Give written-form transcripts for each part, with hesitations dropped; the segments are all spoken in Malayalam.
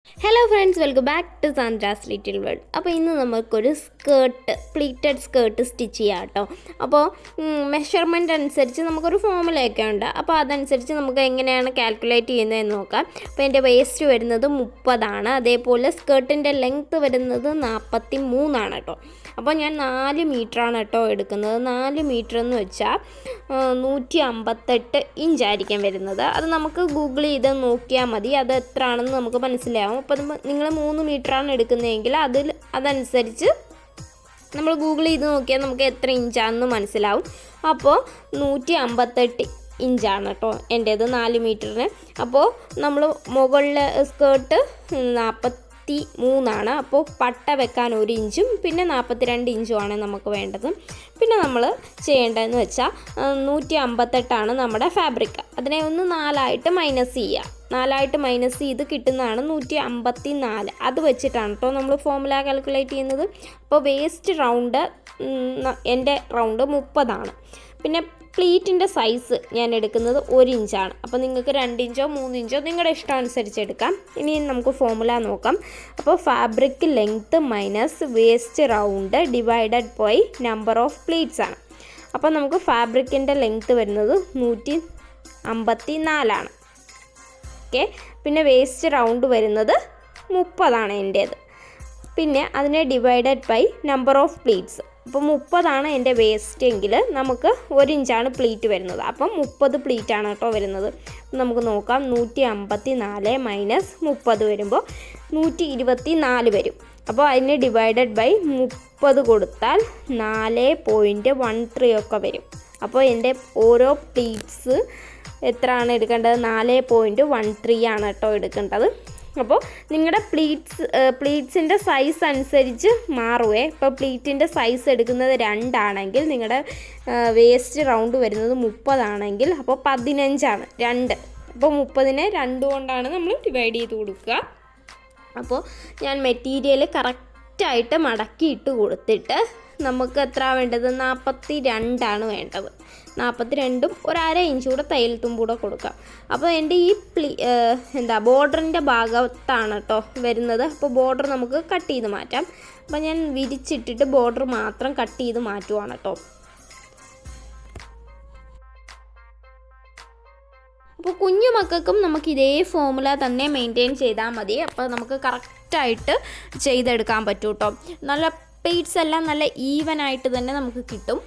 Hello friends, welcome back to Sandra's little world. അപ്പോൾ ഇന്ന് നമുക്കൊരു പ്ലീറ്റഡ് സ്കേർട്ട് സ്റ്റിച്ച് ചെയ്യാം കേട്ടോ. അപ്പോൾ മെഷർമെൻറ്റ് അനുസരിച്ച് നമുക്കൊരു ഫോമുലയൊക്കെ ഉണ്ട്. അപ്പോൾ അതനുസരിച്ച് നമുക്ക് എങ്ങനെയാണ് കാൽക്കുലേറ്റ് ചെയ്യുന്നതെന്ന് നോക്കാം. അപ്പോൾ എൻ്റെ വേസ്റ്റ് വരുന്നത് 30 അതേപോലെ സ്കേർട്ടിൻ്റെ ലെങ്ത്ത് വരുന്നത് 43 കേട്ടോ. അപ്പോൾ ഞാൻ 4 മീറ്ററാണ് കേട്ടോ എടുക്കുന്നത്. 4 മീറ്റർ എന്ന് വെച്ചാൽ 158 ഇഞ്ചായിരിക്കും വരുന്നത്. അത് നമുക്ക് ഗൂഗിൾ ചെയ്ത് നോക്കിയാൽ മതി, അത് എത്ര ആണെന്ന് നമുക്ക് മനസ്സിലാവും. അപ്പോൾ നിങ്ങൾ 3 മീറ്ററാണ് എടുക്കുന്നതെങ്കിൽ അതനുസരിച്ച് നമ്മൾ ഗൂഗിൾ ചെയ്ത് നോക്കിയാൽ നമുക്ക് എത്ര ഇഞ്ചാണെന്ന് മനസ്സിലാവും. അപ്പോൾ 158 ഇഞ്ചാണ് കേട്ടോ എൻ്റേത് 4 മീറ്ററിന്. അപ്പോൾ നമ്മൾ മുകളിൽ സ്കേർട്ട് 43 അപ്പോൾ പട്ട വെക്കാൻ 1 ഇഞ്ചും പിന്നെ 42 ഇഞ്ചുമാണ് നമുക്ക് വേണ്ടത്. പിന്നെ നമ്മൾ ചെയ്യേണ്ടതെന്ന് വെച്ചാൽ 158 നമ്മുടെ ഫാബ്രിക്. അതിനെ ഒന്ന് 4 മൈനസ് ചെയ്യുക. 4 മൈനസ് ചെയ്ത് കിട്ടുന്നതാണ് 154. അത് വെച്ചിട്ടാണ് കേട്ടോ നമ്മൾ ഫോമുല കാൽക്കുലേറ്റ് ചെയ്യുന്നത്. അപ്പോൾ വേസ്റ്റ് റൗണ്ട് എൻ്റെ റൗണ്ട് 30. പിന്നെ പ്ലീറ്റിൻ്റെ സൈസ് ഞാൻ എടുക്കുന്നത് 1 ഇഞ്ചാണ്. അപ്പോൾ നിങ്ങൾക്ക് 2 ഇഞ്ചോ 3 ഇഞ്ചോ നിങ്ങളുടെ ഇഷ്ടം അനുസരിച്ച് എടുക്കാം. ഇനി നമുക്ക് ഫോമുല നോക്കാം. അപ്പോൾ fabric length minus waste round divided by number of pleats ആണ്. അപ്പോൾ നമുക്ക് ഫാബ്രിക്കിൻ്റെ ലെങ്ത്ത് വരുന്നത് 154. ഓക്കെ, പിന്നെ വേസ്റ്റ് റൗണ്ട് വരുന്നത് 30 എൻ്റേത്. പിന്നെ അതിനെ divided by number of pleats. അപ്പോൾ 30 എൻ്റെ വേസ്റ്റ് എങ്കിൽ നമുക്ക് 1 ഇഞ്ചാണ് പ്ലീറ്റ് വരുന്നത്. അപ്പം 30 പ്ലീറ്റാണ് കേട്ടോ വരുന്നത്. നമുക്ക് നോക്കാം. 154 മൈനസ് 30 വരുമ്പോൾ 124 വരും. അപ്പോൾ അതിന് ഡിവൈഡഡ് ബൈ 30 കൊടുത്താൽ 4.13 ഒക്കെ വരും. അപ്പോൾ എൻ്റെ ഓരോ പ്ലീറ്റ്സ് എത്രയാണ് എടുക്കേണ്ടത്? 4.13 ആണ് കേട്ടോ എടുക്കേണ്ടത്. അപ്പോൾ നിങ്ങളുടെ പ്ലീറ്റ്സിൻ്റെ സൈസ് അനുസരിച്ച് മാറുവേ. ഇപ്പോൾ പ്ലീറ്റിൻ്റെ സൈസ് എടുക്കുന്നത് 2 ആണെങ്കിൽ നിങ്ങളുടെ വേസ്റ്റ് റൗണ്ട് വരുന്നത് 30 ആണെങ്കിൽ അപ്പോൾ 15 2. അപ്പോൾ 30നെ 2 കൊണ്ടാണ് നമ്മൾ ഡിവൈഡ് ചെയ്ത് കൊടുക്കുക. അപ്പോൾ ഞാൻ മെറ്റീരിയൽ കറക്റ്റായിട്ട് മടക്കിയിട്ട് കൊടുത്തിട്ട് നമുക്ക് എത്ര വേണ്ടത്? 42 വേണ്ടത്. 42ഉം 1/2 ഇഞ്ച് കൂടെ തയ്യൽ തുമ്പൂടെ കൊടുക്കാം. അപ്പോൾ എൻ്റെ ഈ ബോർഡറിൻ്റെ ഭാഗത്താണ് കേട്ടോ വരുന്നത്. അപ്പോൾ ബോർഡർ നമുക്ക് കട്ട് ചെയ്ത് മാറ്റാം. അപ്പോൾ ഞാൻ വിരിച്ചിട്ടിട്ട് ബോർഡർ മാത്രം കട്ട് ചെയ്ത് മാറ്റുവാണ് കേട്ടോ. അപ്പോൾ കുഞ്ഞു മക്കൾക്കും നമുക്ക് ഇതേ ഫോമുല തന്നെ മെയിൻറ്റെയിൻ ചെയ്താൽ മതി. അപ്പോൾ നമുക്ക് കറക്റ്റായിട്ട് ചെയ്തെടുക്കാൻ പറ്റും കേട്ടോ. നല്ല പ്ലീറ്റ്സ് എല്ലാം നല്ല ഈവനായിട്ട് തന്നെ നമുക്ക് കിട്ടും.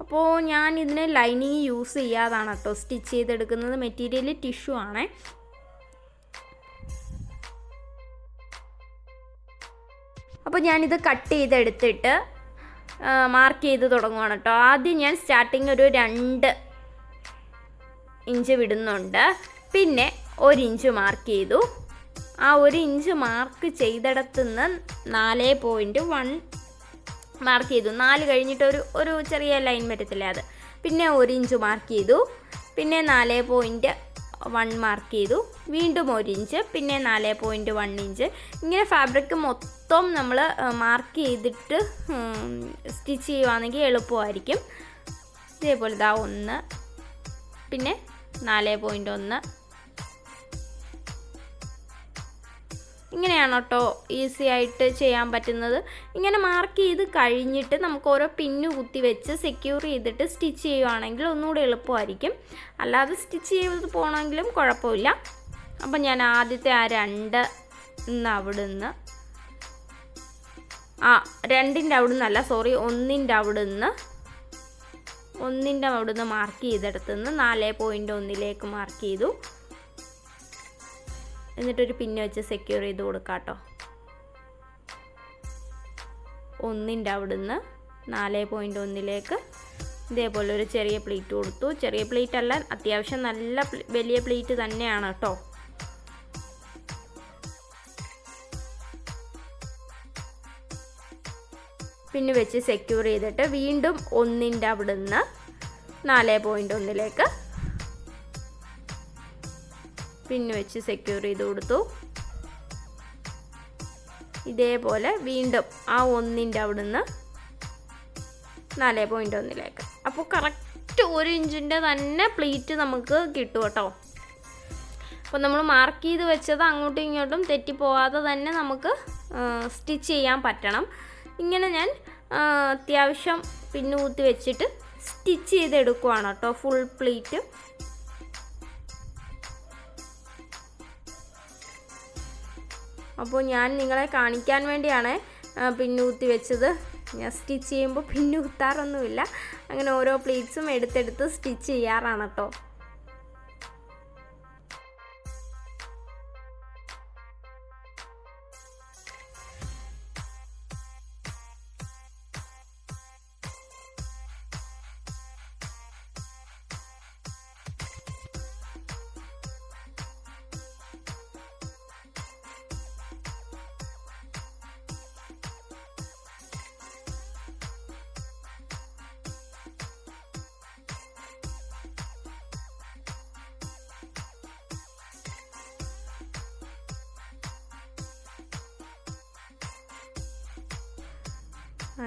അപ്പോൾ ഞാൻ ഇതിന് ലൈനിങ് യൂസ് ചെയ്യാതാണ് കേട്ടോ സ്റ്റിച്ച് ചെയ്തെടുക്കുന്നത്. മെറ്റീരിയൽ ടിഷ്യൂ ആണേ. അപ്പോൾ ഞാനിത് കട്ട് ചെയ്തെടുത്തിട്ട് മാർക്ക് ചെയ്ത് തുടങ്ങുവാണ് കേട്ടോ. ആദ്യം ഞാൻ സ്റ്റാർട്ടിങ് ഒരു 2 ഇഞ്ച് വിടുന്നുണ്ട്, പിന്നെ 1 ഇഞ്ച് മാർക്ക് ചെയ്തു. ആ 1 ഇഞ്ച് മാർക്ക് ചെയ്തിടത്തുനിന്ന് 4.1 മാർക്ക് ചെയ്തു. 4 കഴിഞ്ഞിട്ട് ഒരു ചെറിയ ലൈൻ വരത്തില്ലേ അത്. പിന്നെ 1 ഇഞ്ച് മാർക്ക് ചെയ്തു, പിന്നെ 4.1 മാർക്ക് ചെയ്തു, വീണ്ടും 1 ഇഞ്ച്, പിന്നെ 4.1 ഇഞ്ച്. ഇങ്ങനെ ഫാബ്രിക് മൊത്തം നമ്മൾ മാർക്ക് ചെയ്തിട്ട് സ്റ്റിച്ച് ചെയ്യുവാണെങ്കിൽ എളുപ്പമായിരിക്കും. ഇതേപോലെ ഇതാ 1, പിന്നെ 4.1. ഇങ്ങനെയാണ് കേട്ടോ ഈസി ആയിട്ട് ചെയ്യാൻ പറ്റുന്നത്. ഇങ്ങനെ മാർക്ക് ചെയ്ത് കഴിഞ്ഞിട്ട് നമുക്ക് ഓരോ പിന്നു കുത്തി വെച്ച് സെക്യൂർ ചെയ്തിട്ട് സ്റ്റിച്ച് ചെയ്യുവാണെങ്കിൽ ഒന്നുകൂടി എളുപ്പമായിരിക്കും. അല്ലാതെ സ്റ്റിച്ച് ചെയ്ത് പോകണമെങ്കിലും കുഴപ്പമില്ല. അപ്പം ഞാൻ ആദ്യത്തെ ആ 2 അവിടുന്ന് 2ൻ്റെ അവിടുന്നല്ല, സോറി 1ൻ്റെ അവിടുന്ന് മാർക്ക് ചെയ്തെടുത്തുനിന്ന് 4.1 മാർക്ക് ചെയ്തു. എന്നിട്ടൊരു പിന്ന് വെച്ച് സെക്യൂർ ചെയ്ത് കൊടുക്കാം കേട്ടോ. 1ൻ്റെ അവിടുന്ന് 4.1 ഇതേപോലെ ഒരു ചെറിയ പ്ലീറ്റ് കൊടുത്തു. ചെറിയ പ്ലീറ്റ് അല്ല, അത്യാവശ്യം നല്ല വലിയ പ്ലീറ്റ് തന്നെയാണ് കേട്ടോ. പിന്നെ വെച്ച് സെക്യൂർ ചെയ്തിട്ട് വീണ്ടും 1ൻ്റെ അവിടുന്ന് 4.1 പിന്നെ വെച്ച് സെക്യൂർ ചെയ്ത് കൊടുത്തു. ഇതേപോലെ വീണ്ടും ആ 1ൻ്റെ അവിടുന്ന് 4.1 അപ്പോൾ കറക്റ്റ് 1 ഇഞ്ചിൻ്റെ തന്നെ പ്ലീറ്റ് നമുക്ക് കിട്ടും കേട്ടോ. അപ്പോൾ നമ്മൾ മാർക്ക് ചെയ്ത് വെച്ചത് അങ്ങോട്ടും ഇങ്ങോട്ടും തെറ്റിപ്പോവാതെ തന്നെ നമുക്ക് സ്റ്റിച്ച് ചെയ്യാൻ പറ്റണം. ഇങ്ങനെ ഞാൻ അത്യാവശ്യം പിന്നു കുത്തി വെച്ചിട്ട് സ്റ്റിച്ച് ചെയ്തെടുക്കുവാണ് കേട്ടോ ഫുൾ പ്ലീറ്റ്. അപ്പോൾ ഞാൻ നിങ്ങളെ കാണിക്കാൻ വേണ്ടിയാണ് പിന്നു കുത്തി വെച്ചത്. ഞാൻ സ്റ്റിച്ച് ചെയ്യുമ്പോൾ പിന്നു കുത്താറൊന്നുമില്ല, അങ്ങനെ ഓരോ പ്ലീറ്റ്സും എടുത്തെടുത്ത് സ്റ്റിച്ച് ചെയ്യാറാണ് കേട്ടോ.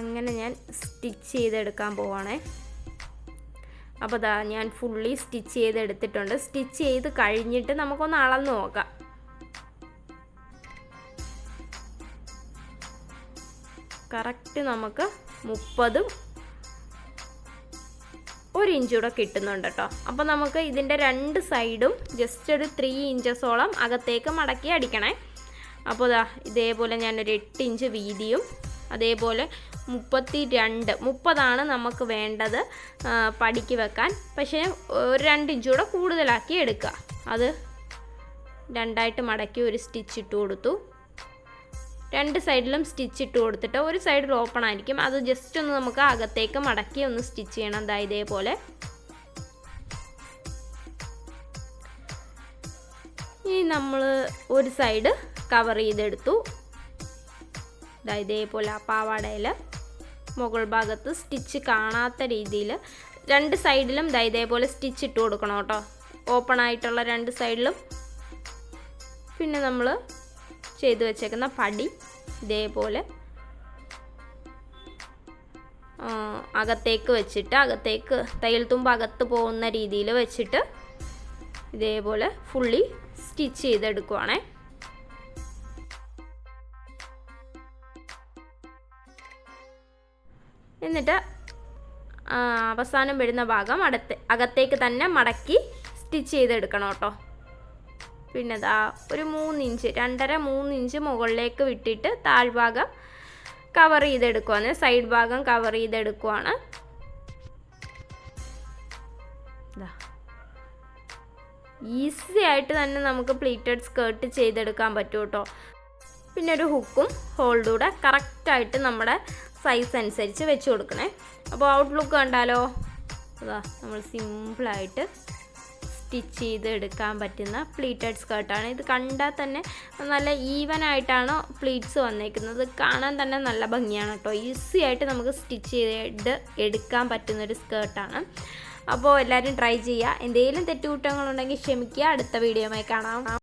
അങ്ങനെ ഞാൻ സ്റ്റിച്ച് ചെയ്തെടുക്കാൻ പോവാണേ. അപ്പോൾ ദാ ഞാൻ ഫുള്ളി സ്റ്റിച്ച് ചെയ്തെടുത്തിട്ടുണ്ട്. സ്റ്റിച്ച് ചെയ്ത് കഴിഞ്ഞിട്ട് നമുക്കൊന്ന് അളന്ന് നോക്കാം. കറക്റ്റ് നമുക്ക് 30 1 ഇഞ്ച് കൂടെ കിട്ടുന്നുണ്ട് കേട്ടോ. അപ്പോൾ നമുക്ക് ഇതിൻ്റെ 2 സൈഡും ജസ്റ്റ് ഒരു 3 ഇഞ്ചസോളം അകത്തേക്ക് മടക്കി അടിക്കണേ. അപ്പോൾ ദാ ഇതേപോലെ ഞാനൊരു 8 ഇഞ്ച് വീതിയും അതേപോലെ 30 നമുക്ക് വേണ്ടത് പടിക്ക് വെക്കാൻ. പക്ഷേ ഒരു 2 ഇഞ്ച് കൂടെ കൂടുതലാക്കി എടുക്കുക. അത് 2ആയിട്ട് മടക്കി ഒരു സ്റ്റിച്ച് ഇട്ട് കൊടുത്തു. 2 സൈഡിലും സ്റ്റിച്ച് ഇട്ട് കൊടുത്തിട്ട് ഒരു സൈഡിൽ ഓപ്പൺ ആയിരിക്കും, അത് ജസ്റ്റ് ഒന്ന് നമുക്ക് അകത്തേക്ക് മടക്കി ഒന്ന് സ്റ്റിച്ച് ചെയ്യണം. അതാ ഇതേപോലെ. ഇനി നമ്മൾ ഒരു സൈഡ് കവർ ചെയ്തെടുത്തു. ഇതേപോലെ ആ പാവാടയിൽ മുകൾ ഭാഗത്ത് സ്റ്റിച്ച് കാണാത്ത രീതിയിൽ 2 സൈഡിലും ഇതേപോലെ സ്റ്റിച്ച് ഇട്ട് കൊടുക്കണം കേട്ടോ, ഓപ്പൺ ആയിട്ടുള്ള 2 സൈഡിലും. പിന്നെ നമ്മൾ ചെയ്ത് വെച്ചേക്കുന്ന പടി ഇതേപോലെ അകത്തേക്ക് വെച്ചിട്ട്, അകത്തേക്ക് തയ്യൽ തുമ്പ് അകത്ത് പോകുന്ന രീതിയിൽ വെച്ചിട്ട് ഇതേപോലെ ഫുള്ളി സ്റ്റിച്ച് ചെയ്തെടുക്കുവാണേ. എന്നിട്ട് അവസാനം വരുന്ന ഭാഗം അകത്തേക്ക് തന്നെ മടക്കി സ്റ്റിച്ച് ചെയ്തെടുക്കണം കേട്ടോ. പിന്നെ ഇതാ ഒരു 3 ഇഞ്ച് 2.5-3 ഇഞ്ച് മുകളിലേക്ക് വിട്ടിട്ട് താഴ്ഭാഗം കവർ ചെയ്തെടുക്കുവാണ്, സൈഡ് ഭാഗം കവർ ചെയ്തെടുക്കുവാണ്. ഈസി ആയിട്ട് തന്നെ നമുക്ക് പ്ലീറ്റഡ് സ്കേർട്ട് ചെയ്തെടുക്കാൻ പറ്റും കേട്ടോ. പിന്നെ ഒരു ഹുക്കും ഹോൾഡൂടെ കറക്റ്റായിട്ട് നമ്മുടെ സൈസ് അനുസരിച്ച് വെച്ച് കൊടുക്കണേ. അപ്പോൾ ഔട്ട്ലുക്ക് കണ്ടാലോ, അതാ നമ്മൾ സിമ്പിളായിട്ട് സ്റ്റിച്ച് ചെയ്ത് എടുക്കാൻ പറ്റുന്ന പ്ലീറ്റഡ് സ്കേർട്ടാണ്. ഇത് കണ്ടാൽ തന്നെ നല്ല ഈവനായിട്ടാണ് പ്ലീറ്റ്സ് വന്നേക്കുന്നത്. കാണാൻ തന്നെ നല്ല ഭംഗിയാണ് കേട്ടോ. ഈസി ആയിട്ട് നമുക്ക് സ്റ്റിച്ച് ചെയ്ത് എടുക്കാൻ പറ്റുന്നൊരു സ്കേർട്ടാണ്. അപ്പോൾ എല്ലാവരും ട്രൈ ചെയ്യുക. എന്തെങ്കിലും തെറ്റുകുറ്റങ്ങളുണ്ടെങ്കിൽ ക്ഷമിക്കുക. അടുത്ത വീഡിയോയുമായി കാണാം.